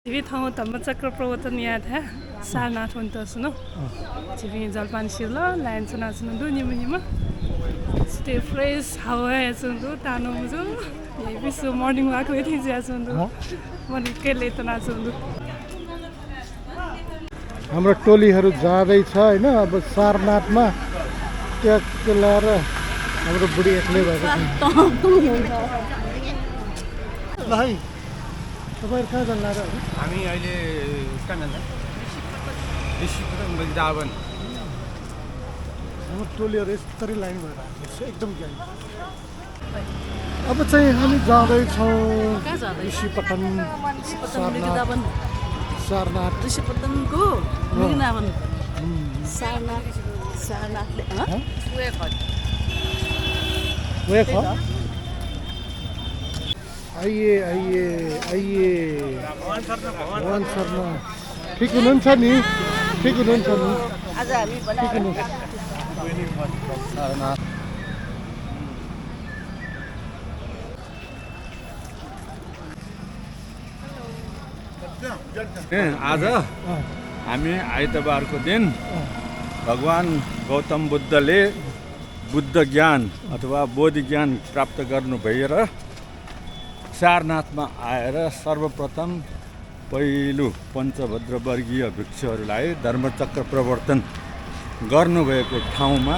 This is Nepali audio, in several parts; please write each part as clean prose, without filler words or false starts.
집이 ठाउँ धम्मचक्र प्रवर्तन याद है सारनाथ भन्ने सुनो 집이 जलपान सिर्ल लाइन नाच्नु दु निमुनिमा स्टे फ्रेश हावा याचुन्दु तानो मुजो यही विश्व मर्निङ वाक वेथिङ याचुन्दु मर्निङ के लेत नाचुन्दु हाम्रो टोलीहरू जाँदै छ हैन अब सारनाथमा ट्याक लाएर हाम्रो बुढी एक्लै भएको छ भाइ तपाईहरु कहाँ जान लाएर हामी अहिले कहाँ जान्छ ऋषिपटन वृन्दावन हाम्रो टोलीहरू यसरी लाइन भएर आएको छ एकदम ज्ञानी अब चाहिँ हामी जाँदैछौँ ऋषिपटन सारनाथ ऋषिपटनको वृन्दावन सारनाथ आइए आइए आइए भगवान शर्मा ठिक हुनुहुन्छ नि ठिक हुनुहुन्छ नि आज हामी ठिक हुनुहुन्छ आज हामी आइतबारको दिन भगवान गौतम बुद्धले बुद्ध ज्ञान अथवा बोधि ज्ञान प्राप्त गर्नु भएर सारनाथमा आएर सर्वप्रथम पहिलो पञ्चभद्र वर्गीय भिक्षुहरूलाई धर्मचक्र प्रवर्तन गर्नुभएको ठाउँमा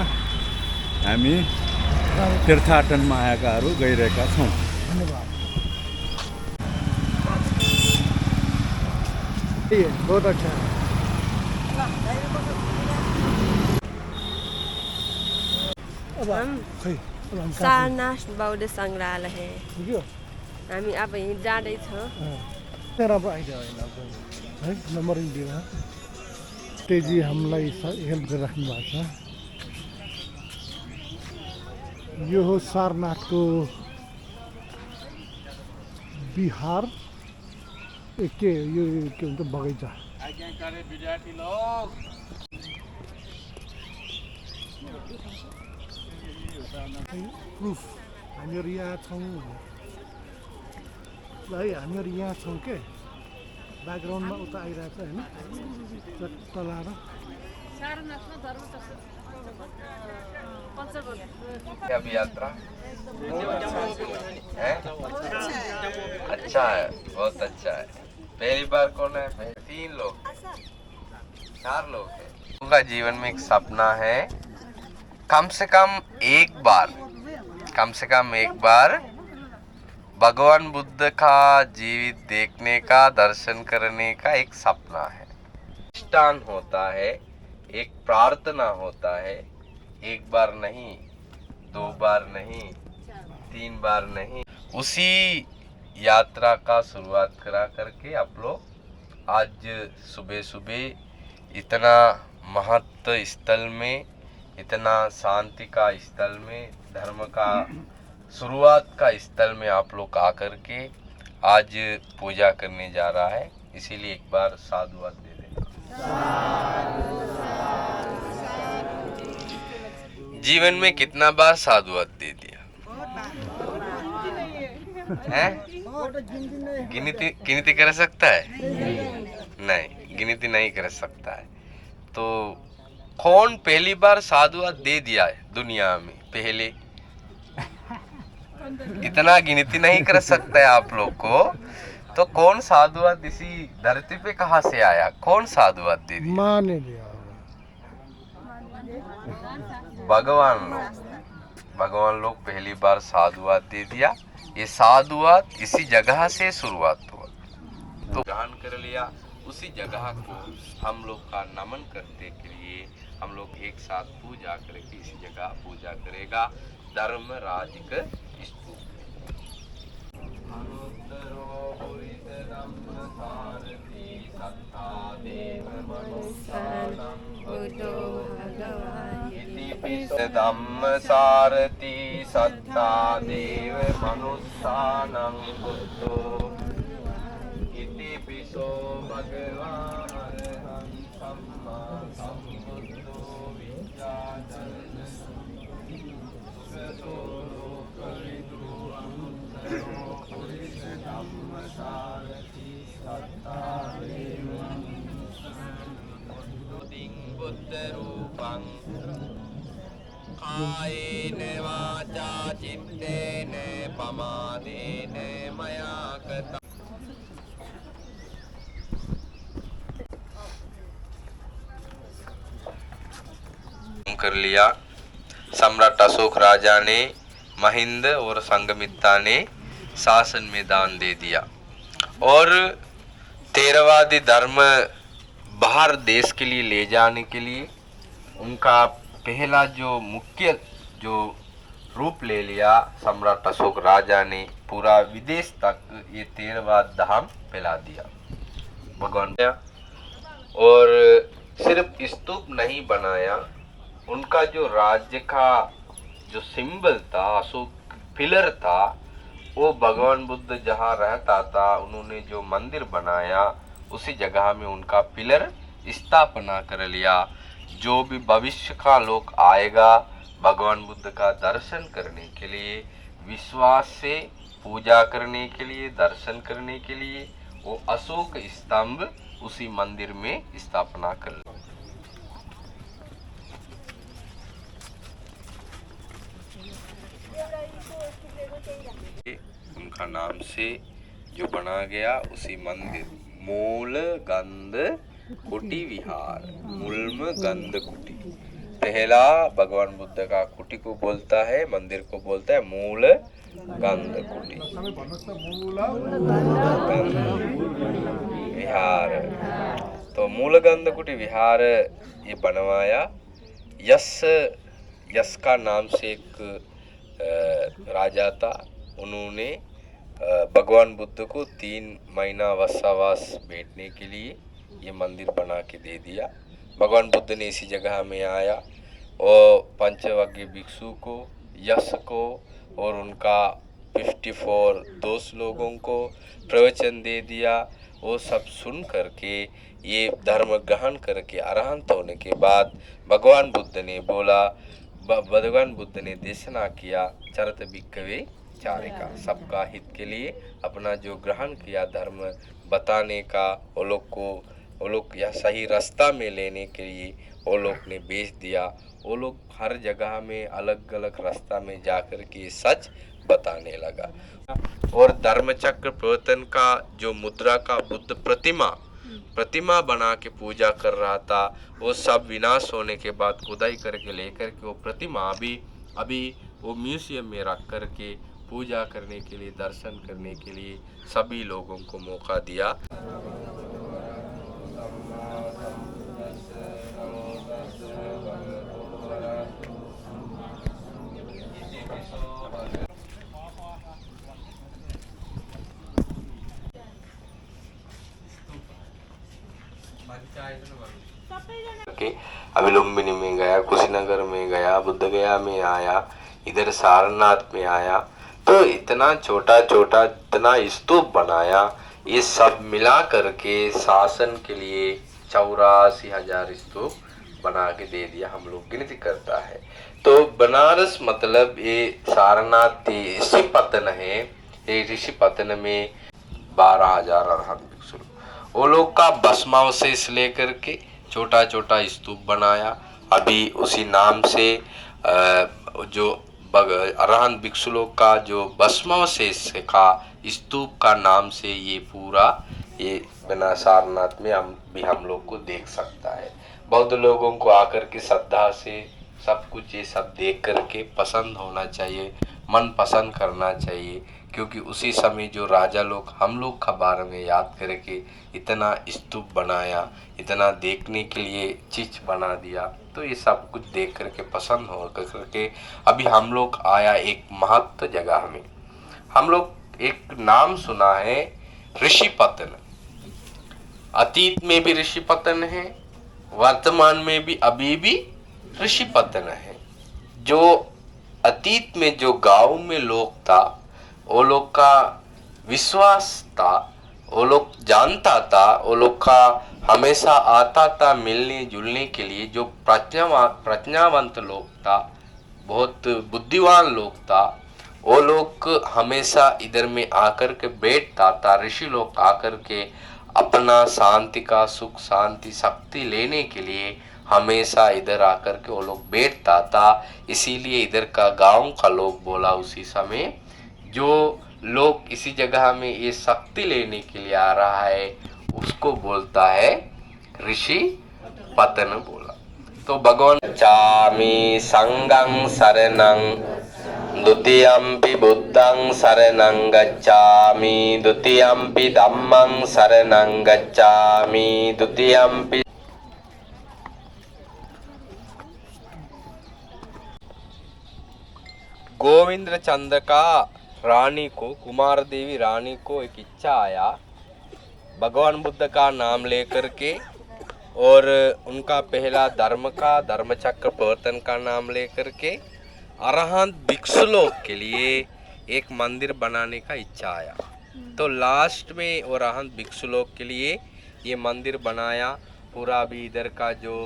हामी तीर्थाटनमा आएकाहरू गइरहेका छौँ। बहुत अच्छा सारनाथ बौद्ध सङ्ग्रहालय है हामी अब यहीँ जाँदैछौँ राम्रो आइडिया होइन है नम्बरिङ दिएर तेजी हामीलाई हेल्प गरिराख्नु भएको छ। यो हो सारनाथको बिहार के यो के भन्छ बगैँचा प्रुफ हामीहरू यहाँ छौँ ल है हामीहरू यहाँ छौँ के ब्याकग्राउन्डमा उता आइरहेको छ होइन चट्ट लाएर अब यात्रा है अच्छा है बहुत अच्छा है पहली बार कौन है 3 लोग 4 लोग हैं उनका जीवन में एक सपना है कम से कम एक बार भगवान बुद्ध का जीवित देखने का दर्शन करने का एक सपना है अनुष्ठान होता है एक प्रार्थना होता है एक बार नहीं 2 बार नहीं 3 बार नहीं उसी यात्रा का शुरुआत करा करके आप लोग आज सुबह सुबह इतना महत्व स्थल में इतना शांति का स्थल में धर्म का शुरुआत का स्थल में आप लोग आकर के आज पूजा करने जा रहा है इसीलिए एक बार साधुवाद दे दें। जीवन में कितना बार साधुवाद दे दिया है? गिनती कर सकता है? नहीं गिनती नहीं कर सकता है। तो कौन पहली बार साधुवाद दे दिया है दुनिया में पहले? इतना गिनती नहीं कर सकता है आप लोग को तो कौन साधुवाद इसी धरती पे कहाँ से आया कौन साधुवाद दे दिया? माँ ने दिया भगवान लोग पहली बार साधुवाद दे दिया ये साधुवाद इसी जगह से शुरुआत हुआ तो ध्यान कर लिया उसी जगह को हम लोग का नमन करने के लिए हम लोग एक साथ पूजा करके इसी जगह पूजा करेगा धर्मराज का स्तूप धम्म सारथी सत्ता देव मनुष्यानं बुद्धो इति पिसो भगवान् अरहं सम्मा सम्बुद्धो विद्याधर धम्म सारथी सत्ता चित्तेन पमादेन मया कृतम्। कर लिया। सम्राट अशोक राजा ने महिंद और संगमित्रा ने शासन में दान दे दिया और थेरवादी धर्म बाहर देश के लिए ले जाने के लिए उनका पहला जो मुख्य जो रूप ले लिया सम्राट अशोक राजा ने, पूरा विदेश तक ये थेरवाद धर्म फैला दिया भगवान। और सिर्फ स्तूप नहीं बनाया, उनका जो राज्य का जो सिंबल था, अशोक पिलर था, वो भगवान बुद्ध जहाँ रहता था उन्होंने जो मंदिर बनाया उसी जगह में उनका पिलर स्थापना कर लिया। जो भी भविष्य का लोग आएगा भगवान बुद्ध का दर्शन करने के लिए, विश्वास से पूजा करने के लिए, दर्शन करने के लिए वो अशोक स्तंभ उसी मंदिर में स्थापना कर लिया। उनका नाम से जो बना गया उसी मंदिर मूल गंध कुटी विहार, मूलम गंध कुटी। पहला भगवान बुद्ध का कुटी को बोलता है, मंदिर को बोलता है मूल गंध कुटी विहार। तो मूल गंध कुटी विहार ये बनवाया। यश का नाम से एक राजा था, उन्होंने भगवान बुद्ध को 3 महीना वसावास बैठने के लिए ये मंदिर बना के दे दिया। भगवान बुद्ध ने इसी जगह में आया और पंचवज्ञ भिक्षु को, यश को और उनका 54 दोस्त लोगों को प्रवचन दे दिया। वो सब सुन करके ये धर्म ग्रहण करके अरहंत होने के बाद भगवान बुद्ध ने बोला, भगवान बुद्ध ने देशना किया चरत भिक्खवे चारिका, सबका हित के लिए अपना जो ग्रहण किया धर्म बताने का, वो लोग यह सही रास्ता में लेने के लिए वो लोग ने बेच दिया। वो लोग हर जगह में अलग अलग रास्ता में जाकर के सच बताने लगा। और धर्मचक्र प्रवर्तन का जो मुद्रा का बुद्ध प्रतिमा बना के पूजा कर रहा था, वो सब विनाश होने के बाद खुदाई करके लेकर के वो प्रतिमा अभी वो म्यूजियम में रख करके पूजा करने के लिए, दर्शन करने के लिए सभी लोगों को मौका दिया। अभी लुम्बिनी में गया, कुशीनगर में गया, बुद्ध गया में आया, इधर सारनाथ में आया, तो इतना छोटा इतना स्तूप बनाया। ये सब मिला करके शासन के लिए 84,000 स्तूप बना के दे दिया। हम लोग गिनती करता है तो बनारस मतलब ये सारनाथ ऋषिपतन है। ये ऋषिपतन में 12,000 अरहंत भिक्षु, वो लोग का भस्मावशेष लेकर के छोटा स्तूप बनाया। अभी उसी नाम से जो अरहंत भिक्षु लोग का जो भस्मावशेष का स्तूप का नाम से ये पूरा ये बना सारनाथ में हम लोग को देख सकता है। बौद्ध लोगों को आकर के श्रद्धा से सब कुछ ये सब देख करके पसंद होना चाहिए, मन पसंद करना चाहिए, क्योंकि उसी समय जो राजा लोग हम लोग का बारे में याद करके इतना स्तूप बनाया, इतना देखने के लिए चीज बना दिया, तो ये सब कुछ देख करके पसंद हो करके अभी हम लोग आया एक महत्व जगह में। हम लोग एक नाम सुना है ऋषिपतन। अतीत में भी ऋषिपतन है, वर्तमान में भी अभी भी ऋषिपतन है। जो अतीत में जो गांव में लोग था, वो लोग का विश्वास था, वो लोग जानता था, वो लोग का हमेशा आता था मिलने जुलने के लिए। जो प्रज्ञावंत लोग था, बहुत बुद्धिमान लोग था, वो लोग हमेशा इधर में आकर के बैठता था। ऋषि लोग आकर के अपना शांति का सुख शांति शक्ति लेने के लिए हमेशा इधर आकर के वो लोग बैठता था। इसीलिए इधर का गांव का लोग बोला उसी समय, जो लोग इसी जगह में ये शक्ति लेने के लिए आ रहा है उसको बोलता है ऋषि पतन बोला। तो भगवान चामी संगं शरणं द्वितीयंपि बुद्धं शरणं गच्छामि द्वितीयंपि धम्मं शरणं गच्छामि द्वितीयंपि। गोविंद चंद का रानी को, कुमार देवी रानी को एक इच्छा आया भगवान बुद्ध का नाम लेकर के, और उनका पहला धर्म का धर्मचक्र प्रवर्तन का नाम लेकर के अरहंत भिक्षु लोग के लिए एक मंदिर बनाने का इच्छा आया। तो लास्ट में वो अरहंत भिक्षु लोग के लिए ये मंदिर बनाया। पूरा भी इधर का जो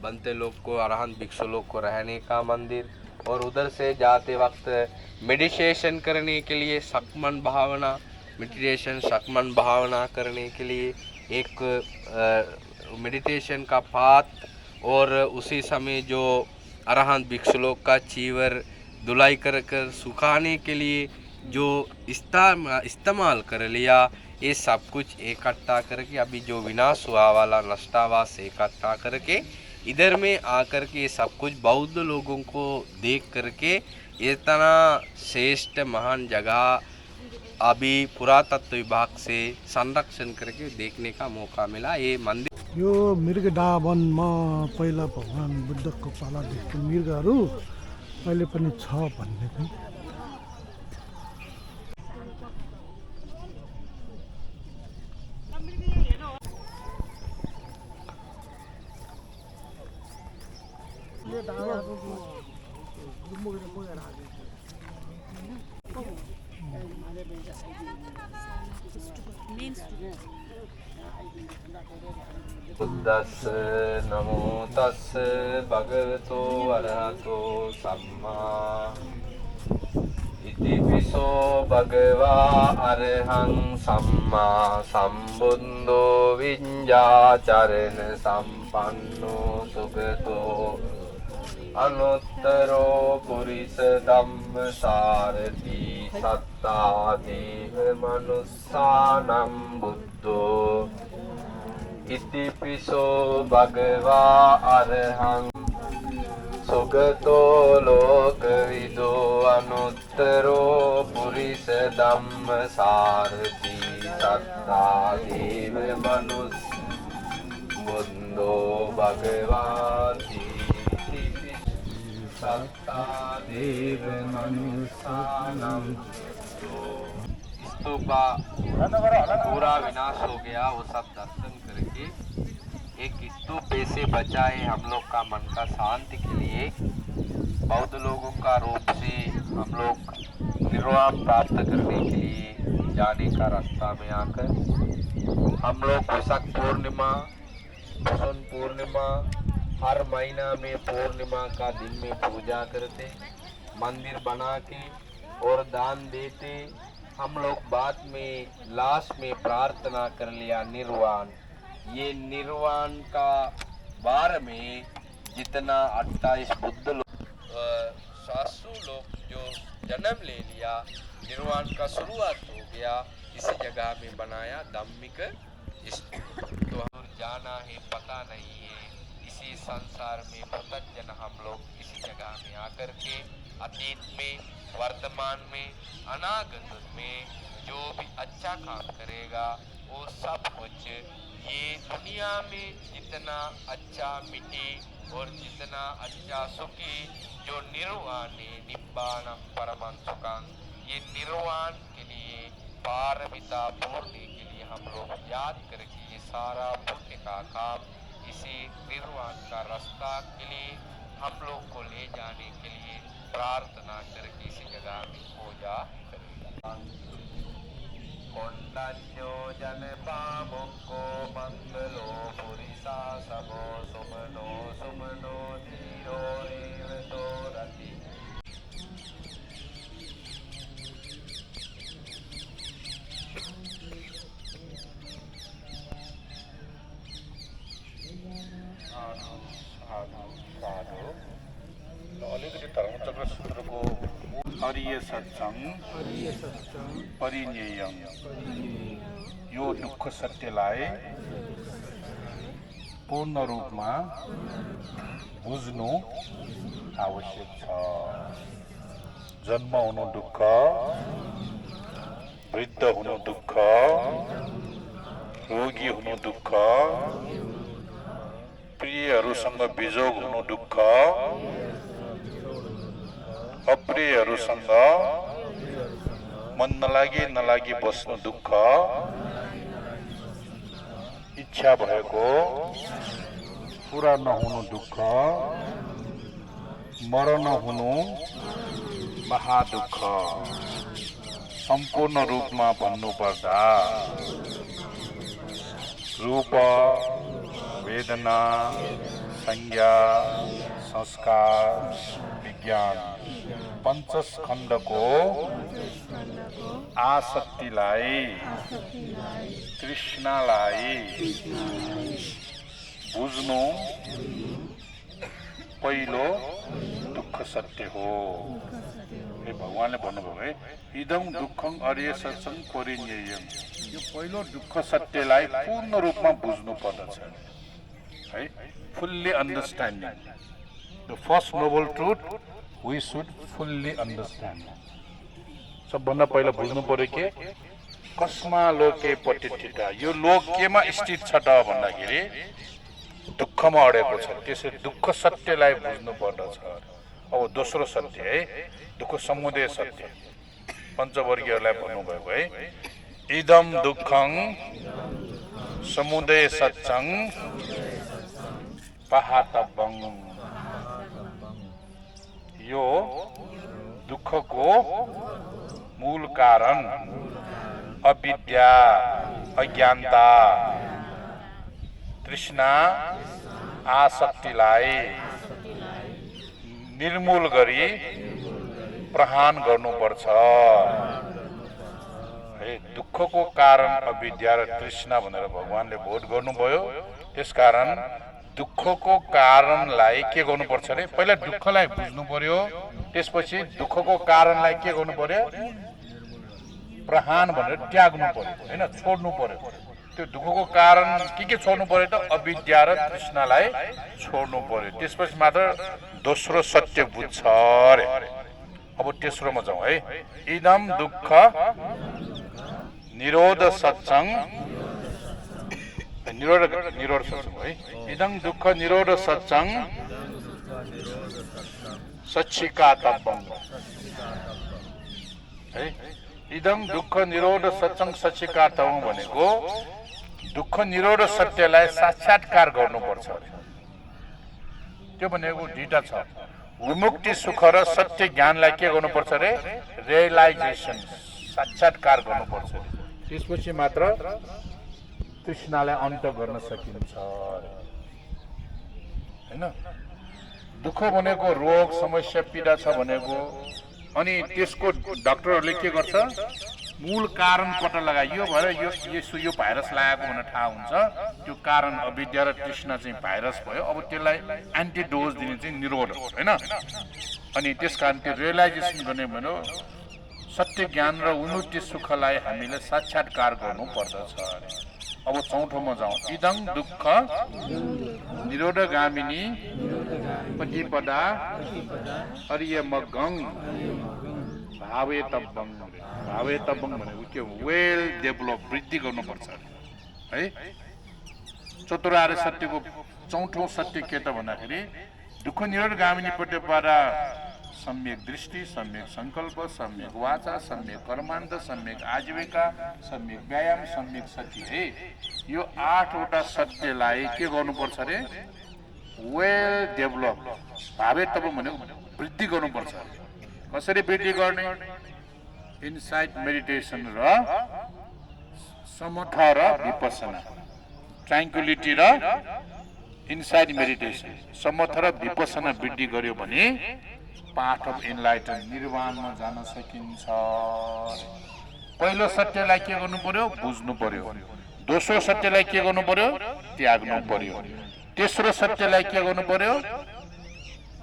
बनते लोग को, अरहंत भिक्षु लोग को रहने का मंदिर, और उधर से जाते वक्त मेडिटेशन करने के लिए सकमन भावना, मेडिटेशन सकमन भावना करने के लिए एक मेडिटेशन का पाथ, और उसी समय जो अरहंत भिक्षु लोग का चीवर धुलाई कर कर सुखाने के लिए जो इस्तेमाल कर लिया, ये सब कुछ इकट्ठा करके अभी जो विनाश हुआ वाला नष्टावास इकट्ठा करके इधर में आकर के सब कुछ बौद्ध लोगों को देख करके इतना श्रेष्ठ महान जगह अभी पुरातत्व विभाग से संरक्षण करके देखने का मौका मिला। ये मंदिर यो मृगडावनमा पहिला भगवान बुद्धको पालादेखि मृगहरू अहिले पनि छ भन्ने चाहिँ बुद्धस्स नमो तस्स भगवतो अरहतो सम्मा इतिपिसो भगवा अरहं सम्मा सम्बुद्धो विඤ्ඤाचरण सम्पन्नो सुगतो अनुत्तरो पुरुष धम्म सारथी सत्ता देव मनुष्यानं बुद्धो इतिपिसो भगवा अरहं सुगतो लोकविदो अनुत्तरो पुरुष धम्म सारथी सत्ता देव मनुष्य बुद्धो भगवाति सत्ता देव मनुष्यानं। स्तूपा पूरा विनाश हो गया, वो सब दर्शन करके एक स्तूप ऐसे बचा है हम लोग का मन का शांति के लिए। बौद्ध लोगों का रूप से हम लोग निर्वाण प्राप्त करने के लिए जाने का रास्ता में आकर हम लोग वैशाख पूर्णिमा, पुष्य पूर्णिमा, हर महीना में पूर्णिमा का दिन में पूजा करते, मंदिर बना के और दान देते। हम लोग बाद में लास्ट में प्रार्थना कर लिया निर्वाण। ये निर्वाण का बार में जितना 28 बुद्ध लोग, सासु लोग जो जन्म ले लिया, निर्वाण का शुरुआत हो गया, इसी जगह में बनाया धार्मिक स्तूप। तो हम जाना है पता नहीं है, इसी संसार में प्रत्येक हम लोग इसी जगह में आकर के अतीत में, वर्तमान में, अनागत में जो भी अच्छा काम करेगा वो सब कुछ ये दुनिया में जितना अच्छा मिटे और जितना अच्छा सुखी, जो निर्वाण निब्बाणम परमं सुखं, ये निर्वाण के लिए पारमिता पूर्ति के लिए हम लोग याद करके ये सारा पुण्य का काम इसी निर्वाण का रास्ता के लिए हम लोग को ले जाने के लिए प्रार्थना करके इसी जगह में पूजा करें। कोंडन्यो जन पामुको मंगलो पुरिसा सबो सुमनो सुमनो धीरो एव तो रति। सत्सङ परिज्ञेयम् यो दुःख सत्यलाई पूर्ण रूपमा बुझ्नु आवश्यक छ। जन्म हुनु दुःख, वृद्ध हुनु दुःख, रोगी हुनु दुःख, प्रियहरूसँग बिजोग हुनु दुःख, अप्रियहरूसँग मन नलागी बस्नु दुःख, इच्छा भएको पूरा नहुनु दुःख, मरण हुनु महादुःख। सम्पूर्ण रूपमा भन्नुपर्दा रूप, वेदना, संज्ञा, संस्कार, विज्ञान पञ्चस्कन्धको आसक्तिलाई, तृष्णालाई बुझ्नु पहिलो दुःख सत्य हो। भगवानले भन्नुभयो है, इदं दुःखं अर्य सत्सङ परिज्ञेयम्। यो पहिलो दुःख सत्यलाई पूर्ण रूपमा बुझ्नु पर्दछ है। Fully understanding the first noble truth we should fully understand. सबभन्दा पहिला बुझ्नु पर्यो के कस्मा लोके पतिष्ठिता, यो लोक केमा स्थित छ त भन्दाखेरि दुःखमा अडेको छ। त्यसैले दुःख सत्यलाई बुझ्नु पर्दछ। अब दोस्रो सत्य है दुःख समुदय सत्य। पञ्चवर्गीयहरूलाई भन्नुभएको है, इदम दुःखं समुदय सत्सङ पहातब्बं। यो दुःखको मूल कारण अविद्या, अज्ञानता, तृष्णा, आसक्तिलाई निर्मूल गरी प्रहान गर्नुपर्छ। दुःखको कारण अविद्या र तृष्णा भनेर भगवानले बोध गर्नुभयो। त्यसकारण दुःखको कारणलाई के गर्नुपर्छ अरे, पहिला दुःखलाई बुझ्नु पर्यो, त्यसपछि दुःखको कारणलाई के गर्नु पर्यो, प्रहान भनेर त्याग्नु पर्यो हैन, छोड्नु पर्यो। त्यो दुःखको कारण के छोड्नु पर्यो त, अविद्या र तृष्णालाई छोड्नु पर्यो। त्यसपछि मात्र दोस्रो सत्य बुझ्छ रे। अब तेस्रोमा जाउँ है, इदम दुःख निरोध सत्सङ, निरोध सत्सङ है, इदं दुःख निरोध सत्सङ सच्चिकातब्बं है। इदं दुःख निरोध सत्सङ सच्चिकातब्बं भनेको दुःख निरोध सत्यलाई साक्षात्कार गर्नुपर्छ। त्यो भनेको दुईटा छ, विमुक्ति सुख र सत्य ज्ञानलाई के गर्नुपर्छ रे, रियलाइजेसन, साक्षात्कार गर्नुपर्छ। त्यसपछि मात्र तृष्णालाई अन्त गर्न सकिन्छ हैन। दुःख भनेको रोग, समस्या, पीडा छ भनेको, अनि त्यसको डाक्टरहरूले के गर्छ, मूल कारण पत्ता लगायो भएर यो भाइरस लागेको भनेर थाहा हुन्छ। त्यो कारण अविद्या र तृष्णा चाहिँ भाइरस भयो। अब त्यसलाई एन्टिडोज दिने चाहिँ निरोध हो हैन। अनि त्यसकारण त्यो रियलाइजेसन गर्ने भनेको सत्य ज्ञान र विमुक्ति सुखलाई हामीले साक्षात्कार गर्नु पर्दछ। अब चौथोमा जाउँ, इदं दुःख निरोधगामिनी प्रतिपदा अर्यमगं भावेतब्बं। भावेतब्बं भनेको के हो, वेल डेभलप, वृद्धि गर्नुपर्छ है। चतुरार्य सत्यको चौथो सत्य के त भन्दाखेरि दुःख निरोधगामिनी प्रतिपदा सम्यक दृष्टि, सम्यक संकल्प, सम्यक वाचा, सम्यक कर्मान्त, सम्यक आजीविका, सम्यक व्यायाम, सम्यक सत्य है। यो 8वटा सत्यलाई के गर्नुपर्छ रे, वेल डेभलप, भावेतब्बं भनेको वृद्धि गर्नुपर्छ। कसरी वृद्धि गर्ने, इनसाइट मेडिटेसन र समथ र विपसना, ट्राङ्क्युलिटी र इनसाइट मेडिटेसन, समथ र विपसना वृद्धि गर्यो भने पाथ अफ एनलाइटन, निर्वाणमा जान सकिन्छ। पहिलो सत्यलाई के गर्नु पर्यो, बुझ्नु पर्यो। दोस्रो सत्यलाई के गर्नु पर्यो, त्याग्नु पर्यो। तेस्रो सत्यलाई के गर्नु पर्यो,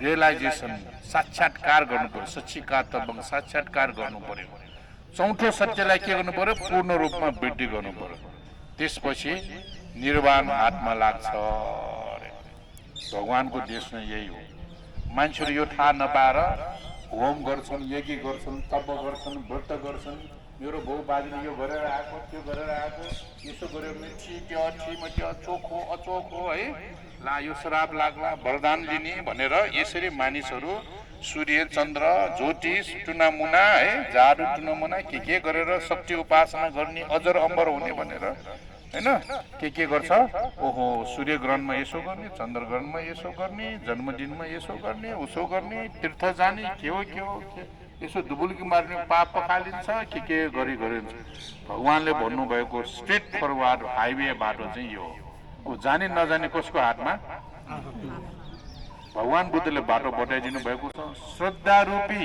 रियलाइजेसन साक्षात्कार गर्नु पर्यो, सच्चिकार तब साक्षात्कार गर्नु पर्यो। चौथो सत्यलाई के गर्नु पर्यो? पूर्ण रूपमा वृद्धि गर्नु पर्यो। त्यसपछि निर्वाण हातमा लाग्छ अरे। भगवानको देश नै यही हो। मान्छेहरू यो थाहा नपाएर होम गर्छन्, यज्ञ गर्छन्, तप गर्छन्, व्रत गर्छन्। मेरो बाउ बाजेले यो गरेर आएको, त्यो गरेर आएको, यसो गर्यो भने छिट्यो छिमट्यो चोखो अचोखो है, ला यो श्राप लाग्ला, वरदान दिने भनेर यसरी मानिसहरू सूर्य चन्द्र ज्योतिष टुनामुना है, जाडु टुनामुना के गरेर शक्ति उपासना गर्ने, अजर अमर हुने भनेर हैन के गर्छ। ओहो सूर्य ग्रहणमा यसो गर्ने, चन्द्र ग्रहणमा यसो गर्ने, जन्मदिनमा यसो गर्ने, उसो गर्ने, तीर्थ जाने, के हो यसो दुबुल्की मार्ने, पाप पखालिन्छ, के गरिन्छ। भगवानले भन्नुभएको स्ट्रेट फरवार्ड हाइवे बाटो चाहिँ यो हो। जाने नजाने कसको हातमा? भगवान बुद्धले बाटो बताइदिनु भएको छ। श्रद्धा रूपी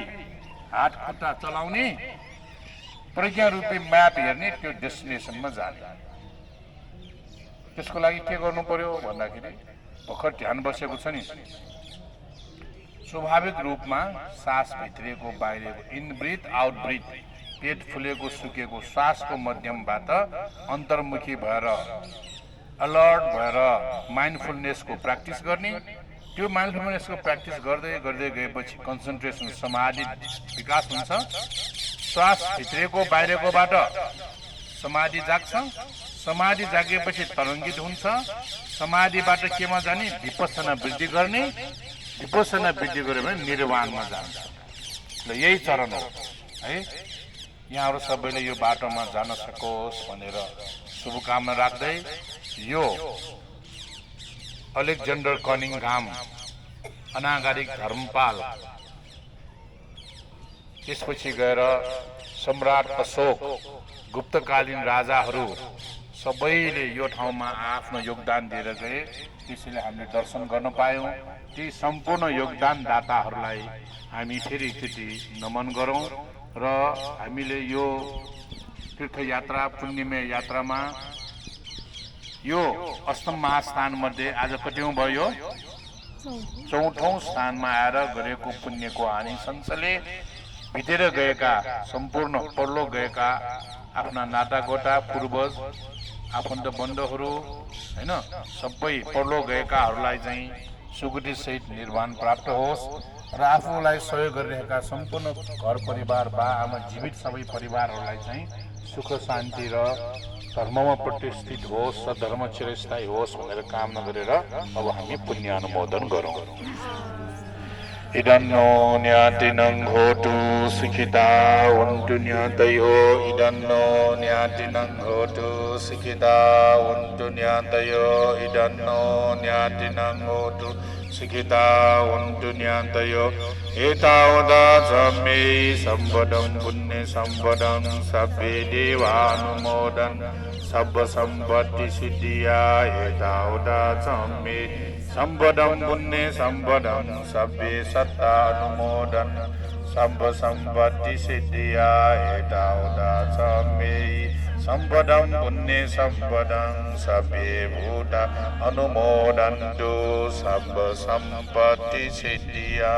हात खुट्टा चलाउने, प्रज्ञा रूपी म्याप हेर्ने, त्यो डेस्टिनेसनमा जाने। त्यसको लागि के गर्नु पर्यो भन्दाखेरि भर्खर ध्यान बसेको छ नि, स्वाभाविक रूपमा सास भित्रिएको बाहिरको, इन ब्रिथ आउट ब्रिथ, पेट फुलेको सुकेको श्वासको मध्यमबाट अन्तर्मुखी भएर अलर्ट भएर माइन्डफुलनेसको प्र्याक्टिस गर्ने। त्यो माइन्डफुलनेसको प्र्याक्टिस गर्दै गर्दै गएपछि कन्सन्ट्रेसन समाधि विकास हुन्छ। श्वास भित्रिएको बाहिरकोबाट समाधि जाग्छ। समाधि जागेपछि तरङ्गित हुन्छ। समाधिबाट केमा जाने? विपස්සना वृद्धि गर्ने। विपස්සना वृद्धि गर्यो भने निर्वाणमा जान्छ। ल यही चरण हो है। यहाँहरू सबैले यो बाटोमा जान सकोस् भनेर शुभकामना राख्दै यो अलेक्जेन्डर कनिङघाम अनागरिक धर्मपाल, त्यसपछि गएर सम्राट अशोक, गुप्तकालीन राजाहरू सबैले यो ठाउँमा आफ्नो योगदान दिएर गए। त्यसैले हामीले दर्शन गर्न पायौँ। ती सम्पूर्ण योगदानदाताहरूलाई हामी फेरि एकचोटि नमन गरौँ र हामीले यो तीर्थयात्रा पुण्यमय यात्रामा यो अष्टम महास्थानमध्ये आज कतिौँ भयो? चौथौँ स्थानमा आएर गरेको पुण्यको आनिसंसले भित्र गएका सम्पूर्ण परलोक गएका आफ्ना नातागोता पूर्वज आफन्त बन्धुहरू हैन सबै परलोक गएकाहरूलाई चाहिँ सुगति सहित निर्वाण प्राप्त होस् र आफूलाई सहयोग गरिरहेका सम्पूर्ण घर परिवार बा आमा जीवित सबै परिवारहरूलाई चाहिँ सुख शान्ति र धर्ममा प्रतिष्ठित होस्, सधर्म चिरस्थायी होस् भनेर कामना गरेर अब हामी पुण्य अनुमोदन गरौँ। इदन्नो न्यातिनं होतु सुखिता वन्तु न्यातयो। इदन्नो न्यातिनं होतु सुखिता वन्तु न्यातयो। इदन्नो न्यातिनं होतु सुखिता वन्तु न्यातयो। एतावता च मे सम्पदं पुण्य सम्पदं सब्बे देवानुमोदन सब्ब सम्पत्ति सिद्धिया। एतावता च मे सम्पदं पुण्य सम्पदं सब्बे सत्तानुमोदन सब्ब सम्पत्ति सिद्धिया। एतावता च मे सम्पदं पुण्य सम्पदं सब्बे भूत अनुमोदन्तु सब्ब सम्पत्ति सिद्धिया।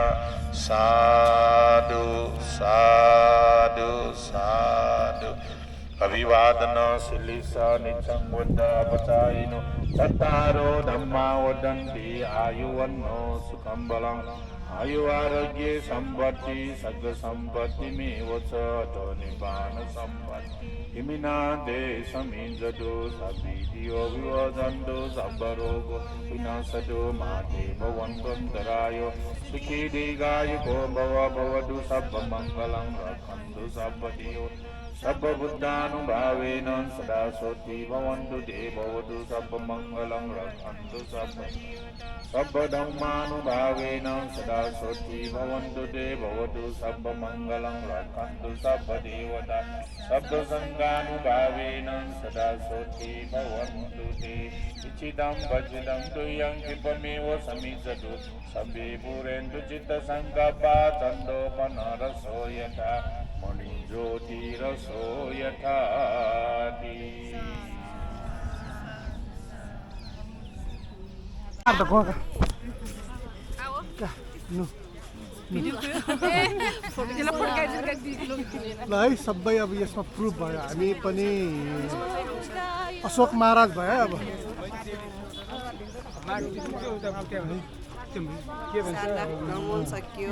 साधु साधु साधु। अभिवादन शिलिसा नित्यं बुद्ध अपचायिनो चत्तारो धम्मा वदन्ति आयुवन्नो सुखं बलं। आयु आरोग्य सम्पत्ति सग्ग सम्पत्ति मेव च तो निपान सम्पत्ति। इमिना देशमिञ्जतु सब्बीतियो विवदन्तु सब्ब रोगो विनाशतु माते भवन्तरायो। सुखी दीर्घायुको भव भवतु सब्ब मङ्गलं रक्षन्तु सब्ब दियो। सब्ब बुद्धानुभावेन सदा सोति भवन्तु ते भवतु सब्ब मङ्गलं रक्षन्तु सब्ब धम्मानुभावेन सदा सोति भवन्तु ते भवतु सब्ब मङ्गलं रक्षन्तु सब्ब देवता। सब्ब संगानुभावेन सदा सोति भवन्तु ते इच्छितं वचितं तुयं कृपमेव समीचतु। सब्बे पुरेन्तु चित्तसङ्कल्पा चन्दोपनरसो यथा मणिज्योतिरसो यथा। ल है सबै अब यसमा प्रुफ भयो हामी पनि अशोक महाराज भयो अब भ्रमण सकियो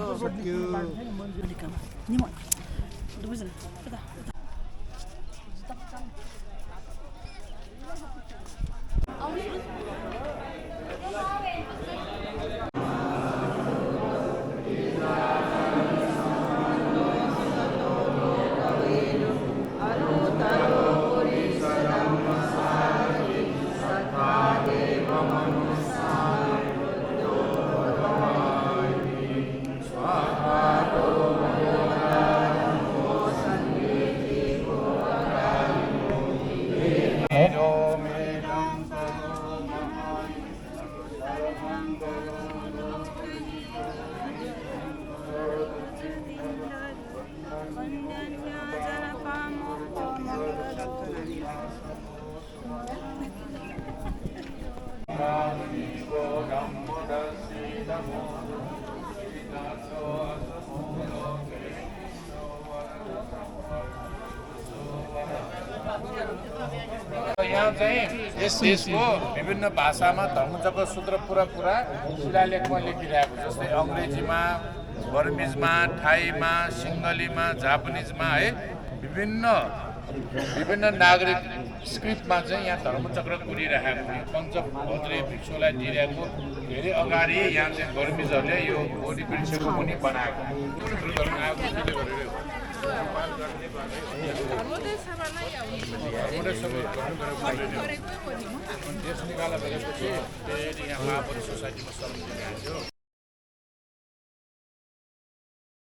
यहाँ चाहिँ यस देशको विभिन्न भाषामा धर्मचक्र सूत्र पुरा शिलालेखमा लेखिरहेको जस्तै अङ्ग्रेजीमा, बर्मिजमा, थाईमा, सिङ्गलीमा, जापानिजमा है विभिन्न नागरिक स्क्रिप्टमा चाहिँ यहाँ धर्मचक्र कुरिरहेको पञ्चभद्रे भिक्षुलाई दिइरहेको धेरै अगाडि यहाँ चाहिँ बर्मिजहरूले यो बोधि वृक्षको पनि बनाएको देश निकाला गरेपछि फेरि यहाँ महापौर सोसाइटीमा समिति आयो